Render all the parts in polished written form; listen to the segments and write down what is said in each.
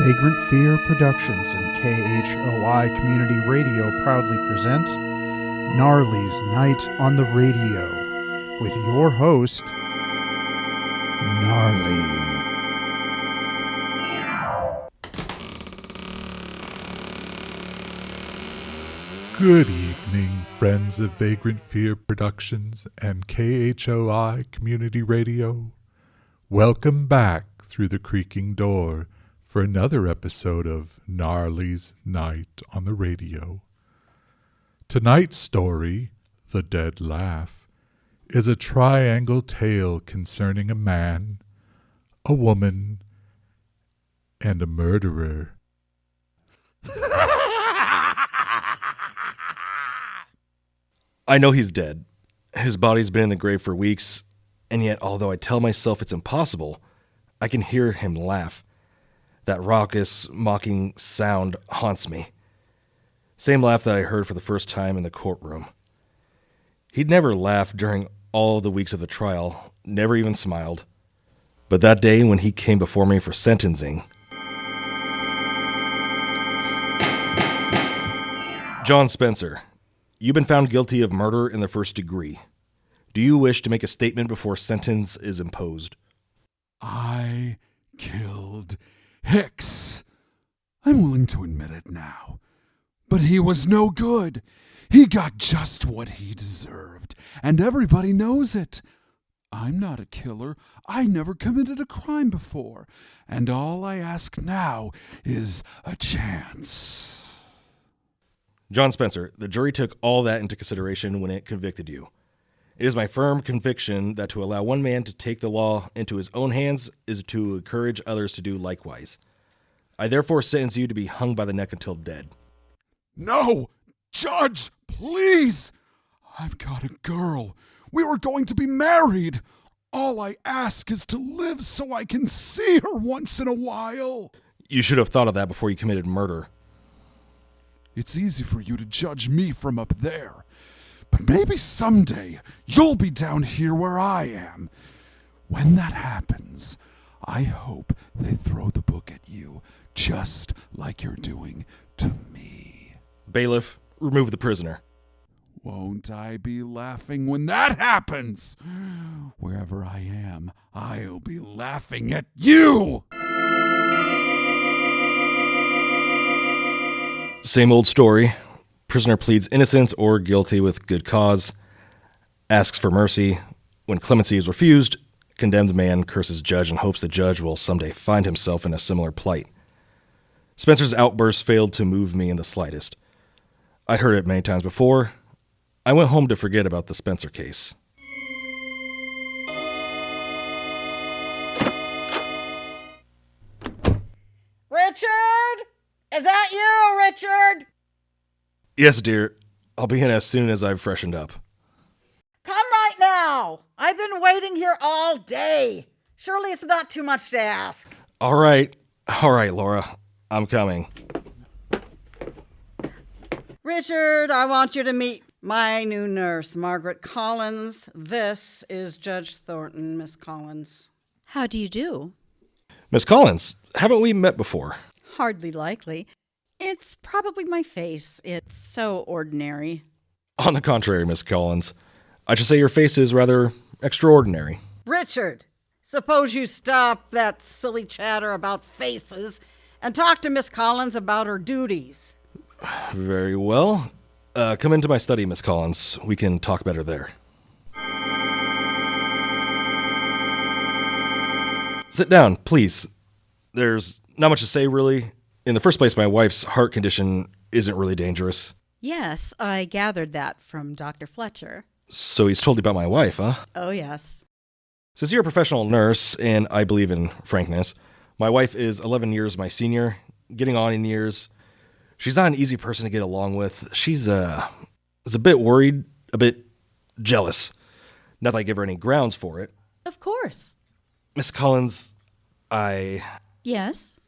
Vagrant Fear Productions and KHOI Community Radio proudly present Narly's Night on the Radio with your host, Narly. Good evening, friends of Vagrant Fear Productions and KHOI Community Radio. Welcome back through the creaking door for another episode of Narly's Night on the Radio. Tonight's story, The Dead Laugh, is a triangle tale concerning a man, a woman, and a murderer. I know he's dead. His body's been in the grave for weeks, and yet, although I tell myself it's impossible, I can hear him laugh. That raucous, mocking sound haunts me. Same laugh that I heard for the first time in the courtroom. He'd never laughed during all the weeks of the trial, never even smiled. But that day when he came before me for sentencing, John Spencer, you've been found guilty of murder in the first degree. Do you wish to make a statement before sentence is imposed? I killed Hicks. I'm willing to admit it now. But he was no good. He got just what he deserved, and everybody knows it. I'm not a killer. I never committed a crime before, and all I ask now is a chance. John Spencer, the jury took all that into consideration when it convicted you. It is my firm conviction that to allow one man to take the law into his own hands is to encourage others to do likewise. I therefore sentence you to be hung by the neck until dead. No! Judge, please! I've got a girl. We were going to be married. All I ask is to live so I can see her once in a while. You should have thought of that before you committed murder. It's easy for you to judge me from up there. But maybe someday you'll be down here where I am. When that happens, I hope they throw the book at you, just like you're doing to me. Bailiff, remove the prisoner. Won't I be laughing when that happens? Wherever I am, I'll be laughing at you! Same old story. Prisoner pleads innocent or guilty with good cause, asks for mercy. When clemency is refused, condemned man curses judge and hopes the judge will someday find himself in a similar plight. Spencer's outburst failed to move me in the slightest. I'd heard it many times before. I went home to forget about the Spencer case. Richard? Is that you, Richard? Yes, dear. I'll be in as soon as I've freshened up. Come right now. I've been waiting here all day. Surely it's not too much to ask. All right, Laura. I'm coming. Richard, I want you to meet my new nurse, Margaret Collins. This is Judge Thornton, Miss Collins. How do you do? Miss Collins, haven't we met before? Hardly likely. It's probably my face. It's so ordinary. On the contrary, Miss Collins. I should say your face is rather extraordinary. Richard, suppose you stop that silly chatter about faces and talk to Miss Collins about her duties. Very well. Come into my study, Miss Collins. We can talk better there. Sit down, please. There's not much to say, really. In the first place, my wife's heart condition isn't really dangerous. Yes, I gathered that from Dr. Fletcher. So he's told you about my wife, huh? Oh, yes. Since you're a professional nurse, and I believe in frankness, my wife is 11 years my senior, getting on in years. She's not an easy person to get along with. She's a bit worried, a bit jealous. Not that I give her any grounds for it. Of course. Miss Collins, Yes?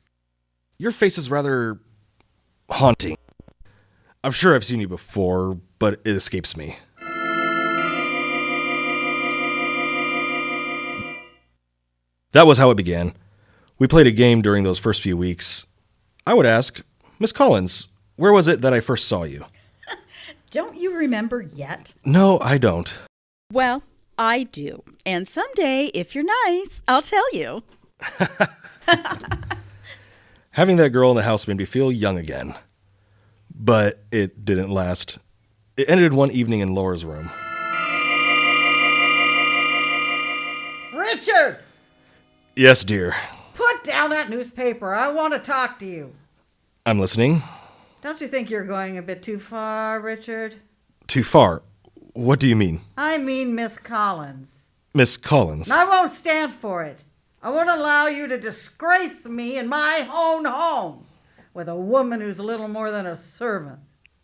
Your face is rather haunting. I'm sure I've seen you before, but it escapes me. That was how it began. We played a game during those first few weeks. I would ask, Miss Collins, where was it that I first saw you? Don't you remember yet? No, I don't. Well, I do. And someday, if you're nice, I'll tell you. Having that girl in the house made me feel young again. But it didn't last. It ended one evening in Laura's room. Richard! Yes, dear. Put down that newspaper. I want to talk to you. I'm listening. Don't you think you're going a bit too far, Richard? Too far. What do you mean? I mean Miss Collins. Miss Collins. And I won't stand for it. I won't allow you to disgrace me in my own home with a woman who's little more than a servant.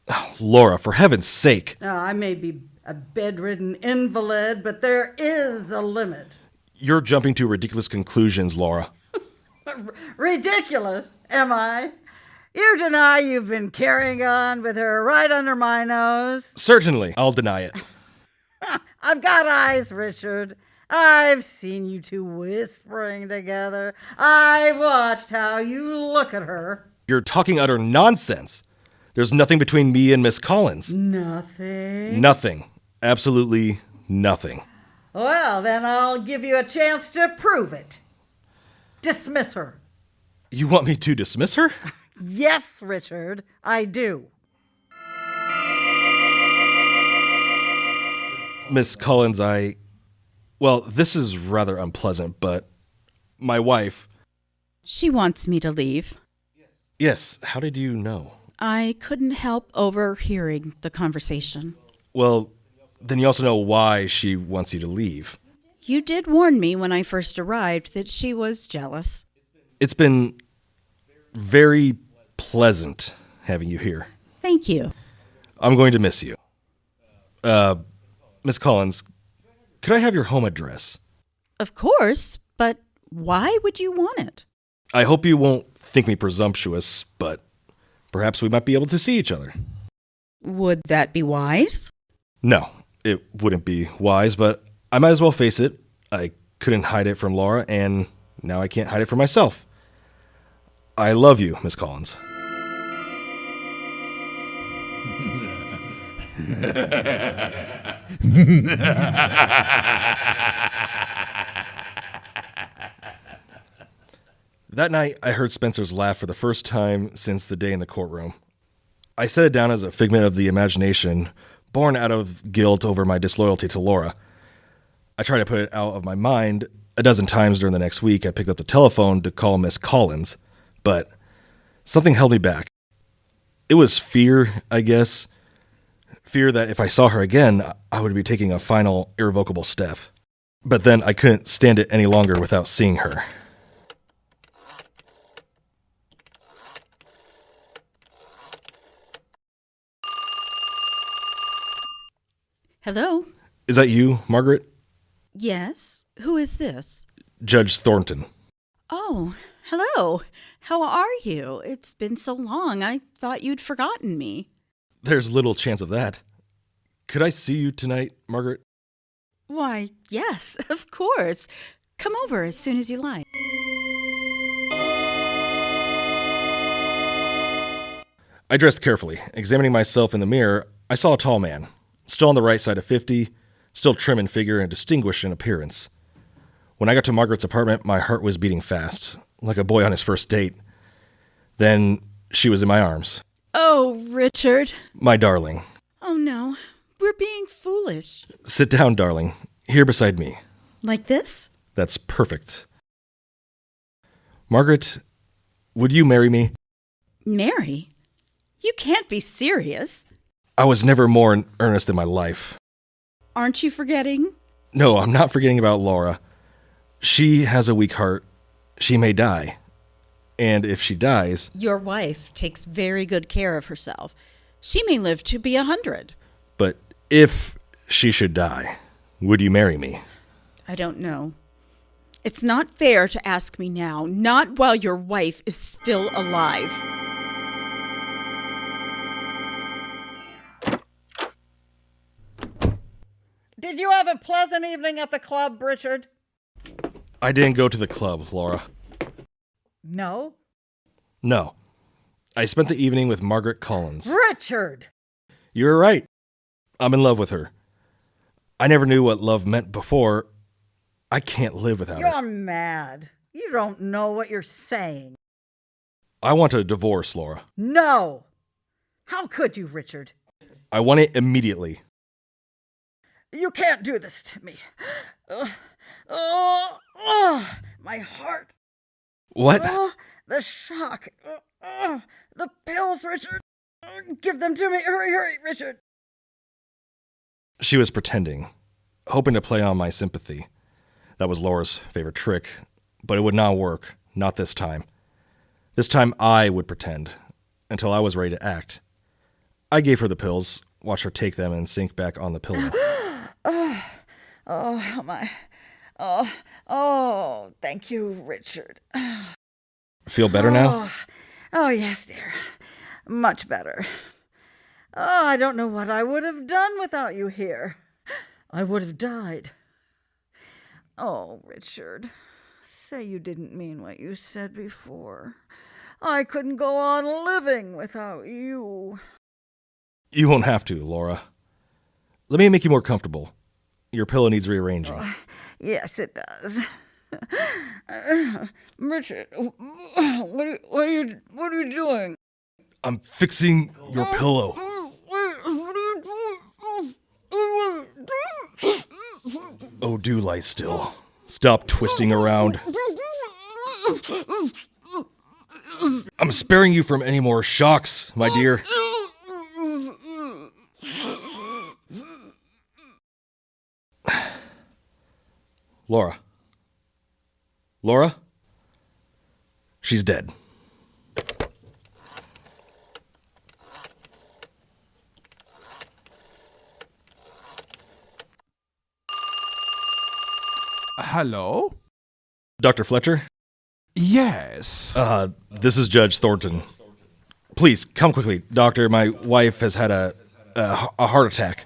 Oh, Laura, for heaven's sake. Now, I may be a bedridden invalid, but there is a limit. You're jumping to ridiculous conclusions, Laura. Ridiculous, am I? You deny you've been carrying on with her right under my nose? Certainly, I'll deny it. I've got eyes, Richard. I've seen you two whispering together. I've watched how you look at her. You're talking utter nonsense. There's nothing between me and Miss Collins. Nothing? Nothing. Absolutely nothing. Well, then I'll give you a chance to prove it. Dismiss her. You want me to dismiss her? Yes, Richard, I do. Miss Collins, well, this is rather unpleasant, but my wife... She wants me to leave. Yes, how did you know? I couldn't help overhearing the conversation. Well, then you also know why she wants you to leave. You did warn me when I first arrived that she was jealous. It's been very pleasant having you here. Thank you. I'm going to miss you. Miss Collins, could I have your home address? Of course, but why would you want it? I hope you won't think me presumptuous, but perhaps we might be able to see each other. Would that be wise? No, it wouldn't be wise, but I might as well face it. I couldn't hide it from Laura, and now I can't hide it from myself. I love you, Miss Collins. That night, I heard Spencer's laugh for the first time since the day in the courtroom. I set it down as a figment of the imagination, born out of guilt over my disloyalty to Laura. I tried to put it out of my mind. A dozen times during the next week, I picked up the telephone to call Miss Collins, but something held me back. It was fear, I guess. Fear that if I saw her again, I would be taking a final, irrevocable step. But then I couldn't stand it any longer without seeing her. Hello? Is that you, Margaret? Yes? Who is this? Judge Thornton. Oh, hello. How are you? It's been so long. I thought you'd forgotten me. There's little chance of that. Could I see you tonight, Margaret? Why, yes, of course. Come over as soon as you like. I dressed carefully. Examining myself in the mirror, I saw a tall man, still on the right side of 50, still trim in figure and distinguished in appearance. When I got to Margaret's apartment, my heart was beating fast, like a boy on his first date. Then she was in my arms. Oh, Richard. My darling. Oh, no. We're being foolish. Sit down, darling. Here beside me. Like this? That's perfect. Margaret, would you marry me? Mary? You can't be serious. I was never more in earnest in my life. Aren't you forgetting? No, I'm not forgetting about Laura. She has a weak heart. She may die. And if she dies... Your wife takes very good care of herself. She may live to be 100. But if she should die, would you marry me? I don't know. It's not fair to ask me now, not while your wife is still alive. Did you have a pleasant evening at the club, Richard? I didn't go to the club, Laura. No? No. I spent the evening with Margaret Collins. Richard! You're right. I'm in love with her. I never knew what love meant before. I can't live without her. You're mad. You don't know what you're saying. I want a divorce, Laura. No! How could you, Richard? I want it immediately. You can't do this to me. My heart. What? The shock. The pills, Richard. Give them to me. Hurry, Richard. She was pretending, hoping to play on my sympathy. That was Laura's favorite trick, but it would not work. Not this time. This time I would pretend, until I was ready to act. I gave her the pills, watched her take them and sink back on the pillow. Thank you, Richard. Feel better now? Oh, yes, dear. Much better. Oh, I don't know what I would have done without you here. I would have died. Oh, Richard, say you didn't mean what you said before. I couldn't go on living without you. You won't have to, Laura. Let me make you more comfortable. Your pillow needs rearranging. Yes, it does. Richard, what are you doing? I'm fixing your pillow. Oh, do lie still. Stop twisting around. I'm sparing you from any more shocks, my dear. Laura. Laura? She's dead. Hello? Dr. Fletcher? Yes. This is Judge Thornton. Please, come quickly. Doctor, my wife has had a heart attack.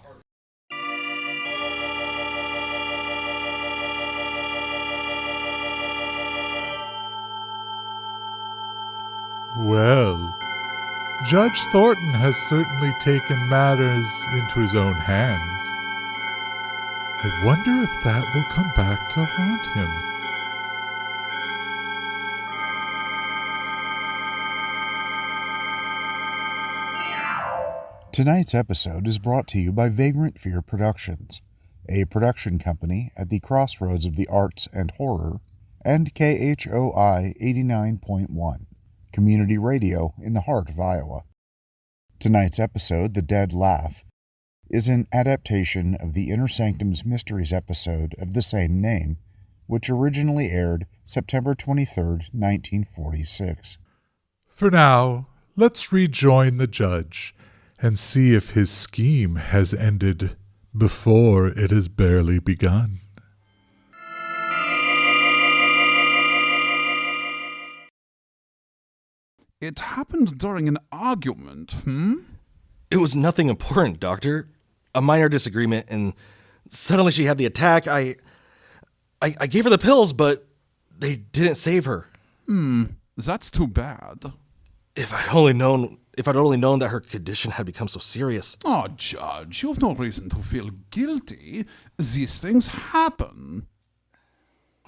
Well, Judge Thornton has certainly taken matters into his own hands. I wonder if that will come back to haunt him. Tonight's episode is brought to you by Vagrant Fear Productions, a production company at the crossroads of the arts and horror, and KHOI 89.1, community radio in the heart of Iowa. Tonight's episode, The Dead Laugh, is an adaptation of the Inner Sanctum Mysteries episode of the same name, which originally aired September 23, 1946. For now, let's rejoin the judge and see if his scheme has ended before it has barely begun. It happened during an argument, It was nothing important, Doctor. A minor disagreement, and suddenly she had the attack. I gave her the pills, but they didn't save her. That's too bad. If I'd only known that her condition had become so serious. Oh, Judge, you have no reason to feel guilty. These things happen.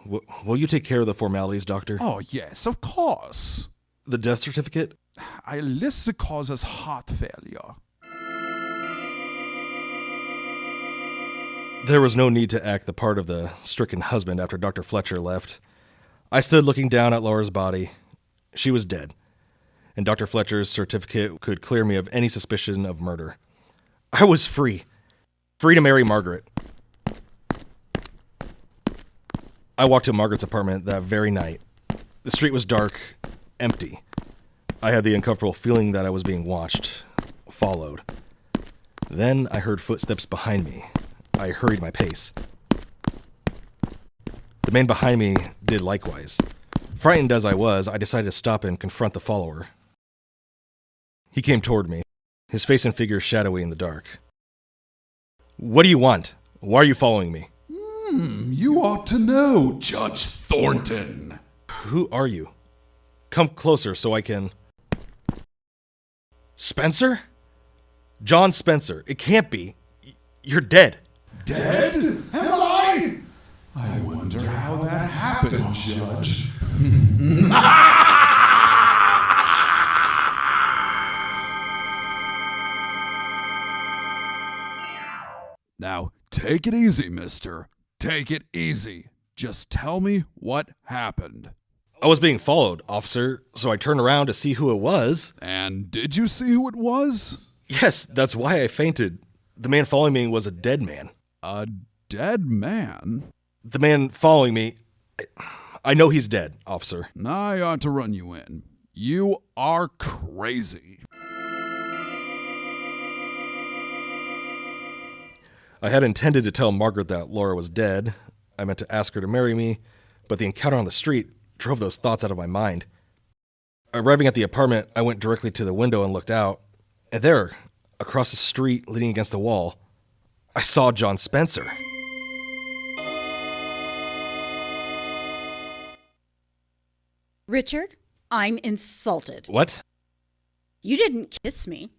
Will you take care of the formalities, Doctor? Oh, yes, of course. The death certificate? I list the cause as heart failure. There was no need to act the part of the stricken husband after Dr. Fletcher left. I stood looking down at Laura's body. She was dead, and Dr. Fletcher's certificate could clear me of any suspicion of murder. I was free. Free to marry Margaret. I walked to Margaret's apartment that very night. The street was dark, empty. I had the uncomfortable feeling that I was being watched, followed. Then I heard footsteps behind me. I hurried my pace. The man behind me did likewise. Frightened as I was, I decided to stop and confront the follower. He came toward me, his face and figure shadowy in the dark. What do you want? Why are you following me? You ought to know, Judge Thornton. Who are you? Come closer so I can... Spencer? John Spencer. It can't be. You're dead. Dead? Am I? I wonder how that happened, Judge. Now, take it easy, mister. Take it easy. Just tell me what happened. I was being followed, officer, so I turned around to see who it was. And did you see who it was? Yes, that's why I fainted. The man following me was a dead man. A dead man? The man following me, I know he's dead, officer. I ought to run you in. You are crazy. I had intended to tell Margaret that Laura was dead. I meant to ask her to marry me, but the encounter on the street drove those thoughts out of my mind. Arriving at the apartment, I went directly to the window and looked out. And there, across the street, leaning against the wall, I saw John Spencer. Richard, I'm insulted. What? You didn't kiss me.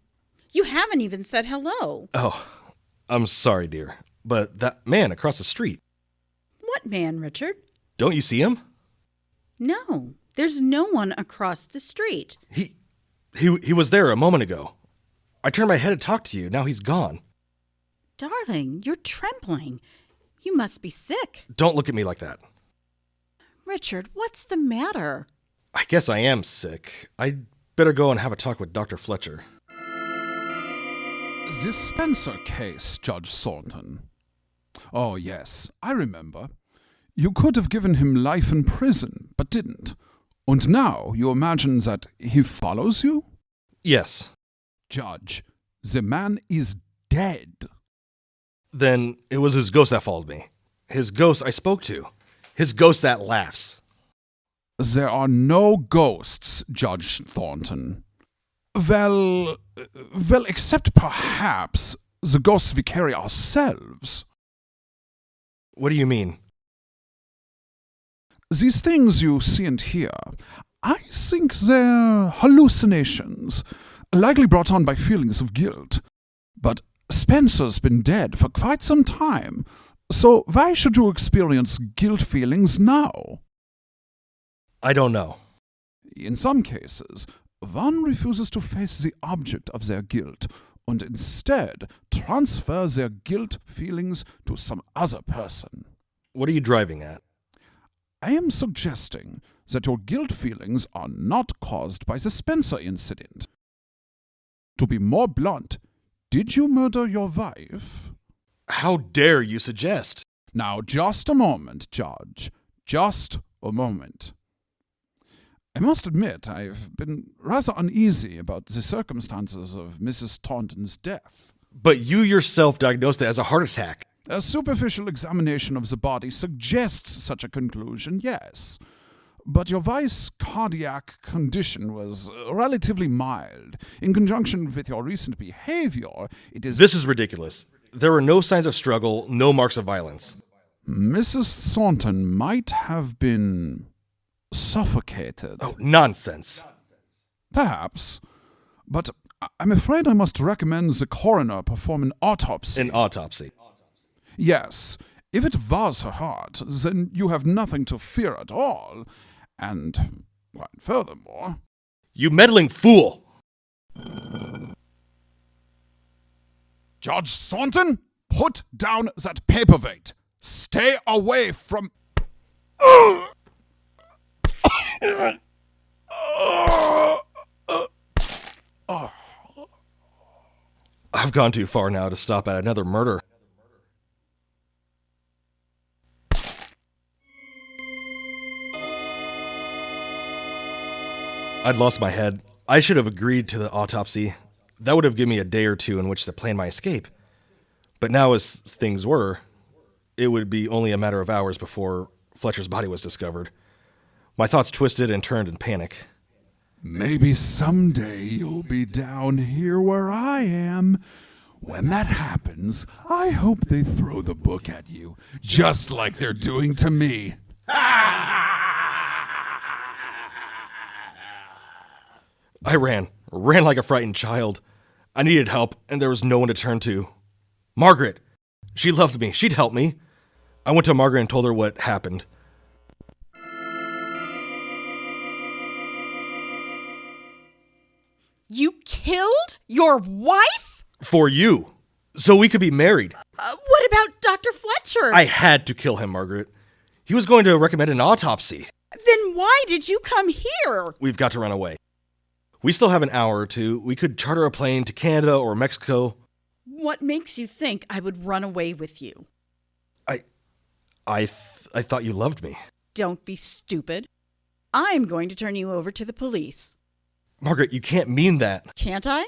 You haven't even said hello. Oh, I'm sorry, dear, but that man across the street. What man, Richard? Don't you see him? No, there's no one across the street. He was there a moment ago. I turned my head to talk to you. Now he's gone. Darling, you're trembling. You must be sick. Don't look at me like that. Richard, what's the matter? I guess I am sick. I'd better go and have a talk with Dr. Fletcher. The Spencer case, Judge Thornton. Oh, yes, I remember. You could have given him life in prison, but didn't. And now you imagine that he follows you? Yes. Judge, the man is dead. Then it was his ghost that followed me. His ghost I spoke to. His ghost that laughs. There are no ghosts, Judge Thornton. Well, except perhaps the ghosts we carry ourselves. What do you mean? These things you see and hear, I think they're hallucinations, likely brought on by feelings of guilt. But Spencer's been dead for quite some time, so why should you experience guilt feelings now? I don't know. In some cases, one refuses to face the object of their guilt and instead transfer their guilt feelings to some other person. What are you driving at? I am suggesting that your guilt feelings are not caused by the Spencer incident. To be more blunt, did you murder your wife? How dare you suggest? Now, just a moment, Judge. Just a moment. I must admit, I've been rather uneasy about the circumstances of Mrs. Taunton's death. But you yourself diagnosed it as a heart attack. A superficial examination of the body suggests such a conclusion, yes. But your wife's cardiac condition was relatively mild. In conjunction with your recent behavior, it is... This is ridiculous. There were no signs of struggle, no marks of violence. Mrs. Thornton might have been suffocated. Oh, nonsense. Perhaps. But I'm afraid I must recommend the coroner perform an autopsy. An autopsy. Yes. If it was her heart, then you have nothing to fear at all. And, well, furthermore... You meddling fool! Judge Thornton, put down that paperweight. Stay away from... I've gone too far now to stop at another murder. I'd lost my head. I should have agreed to the autopsy. That would have given me a day or two in which to plan my escape. But now, as things were, it would be only a matter of hours before Fletcher's body was discovered. My thoughts twisted and turned in panic. Maybe someday you'll be down here where I am. When that happens, I hope they throw the book at you, just like they're doing to me. I ran. Ran like a frightened child. I needed help, and there was no one to turn to. Margaret! She loved me. She'd help me. I went to Margaret and told her what happened. You killed your wife? For you. So we could be married. What about Dr. Fletcher? I had to kill him, Margaret. He was going to recommend an autopsy. Then why did you come here? We've got to run away. We still have an hour or two. We could charter a plane to Canada or Mexico. What makes you think I would run away with you? I thought you loved me. Don't be stupid. I'm going to turn you over to the police. Margaret, you can't mean that. Can't I?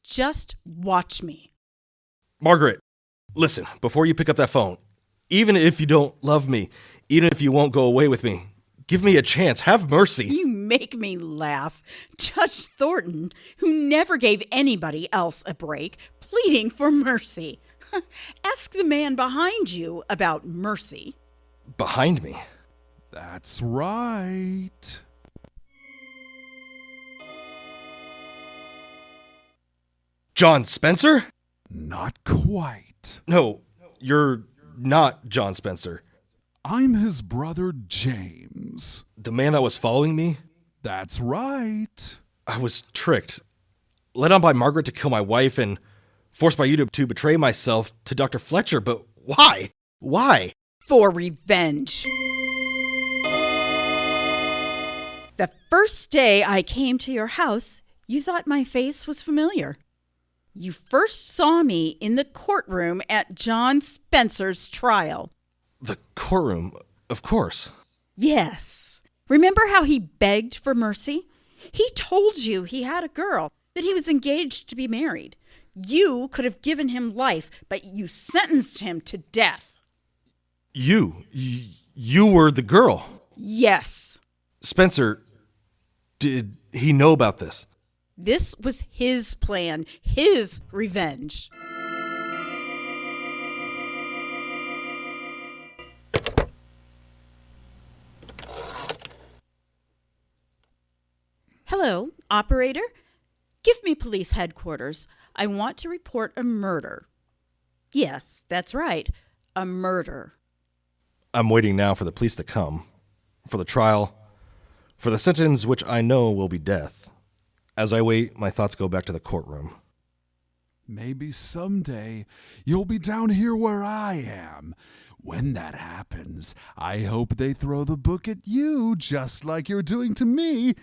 Just watch me. Margaret, listen, before you pick up that phone, even if you don't love me, even if you won't go away with me, give me a chance. Have mercy. You make me laugh. Judge Thornton, who never gave anybody else a break, pleading for mercy. Ask the man behind you about mercy. Behind me? That's right. John Spencer? Not quite. No, you're not John Spencer. I'm his brother James. The man that was following me? That's right. I was tricked. Led on by Margaret to kill my wife and forced by you to betray myself to Dr. Fletcher, but why? Why? For revenge. The first day I came to your house, you thought my face was familiar. You first saw me in the courtroom at John Spencer's trial. The courtroom, of course. Yes. Remember how he begged for mercy? He told you he had a girl, that he was engaged to be married. You could have given him life, but you sentenced him to death. You were the girl. Yes. Spencer, did he know about this? This was his plan, his revenge. Hello, operator. Give me police headquarters. I want to report a murder. Yes, that's right, a murder. I'm waiting now for the police to come, for the trial, for the sentence which I know will be death. As I wait, my thoughts go back to the courtroom. Maybe someday you'll be down here where I am. When that happens, I hope they throw the book at you just like you're doing to me.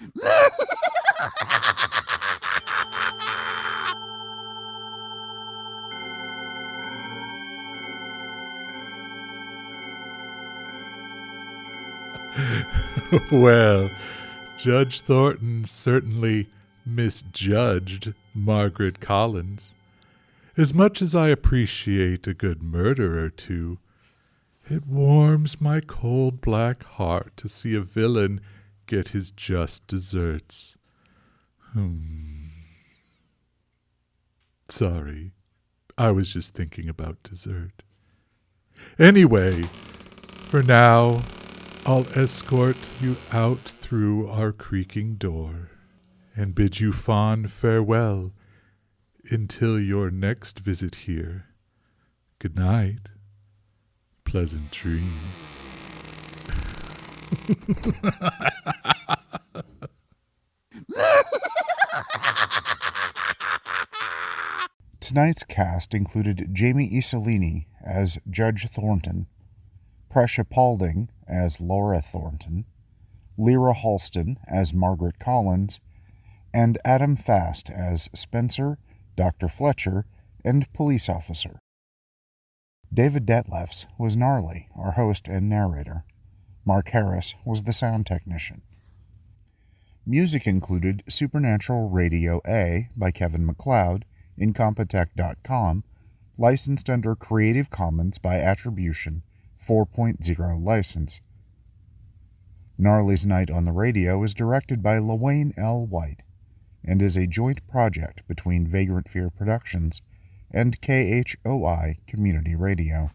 Well, Judge Thornton certainly misjudged Margaret Collins. As much as I appreciate a good murder or two, it warms my cold black heart to see a villain get his just deserts. Sorry, I was just thinking about dessert. Anyway, for now, I'll escort you out through our creaking door and bid you fond farewell until your next visit here. Good night. Pleasant dreams. Tonight's cast included Jamie Isolini as Judge Thornton, Prescia Paulding as Laura Thornton, Lyra Halston as Margaret Collins, and Adam Fast as Spencer, Dr. Fletcher, and police officer. David Detlefs was Narly, our host and narrator. Mark Harris was the sound technician. Music included Supernatural Radio A by Kevin MacLeod, Incompetech.com, licensed under Creative Commons by Attribution 4.0 license. Narly's Night on the Radio is directed by Lawayne L. White and is a joint project between Vagrant Fear Productions and KHOI Community Radio.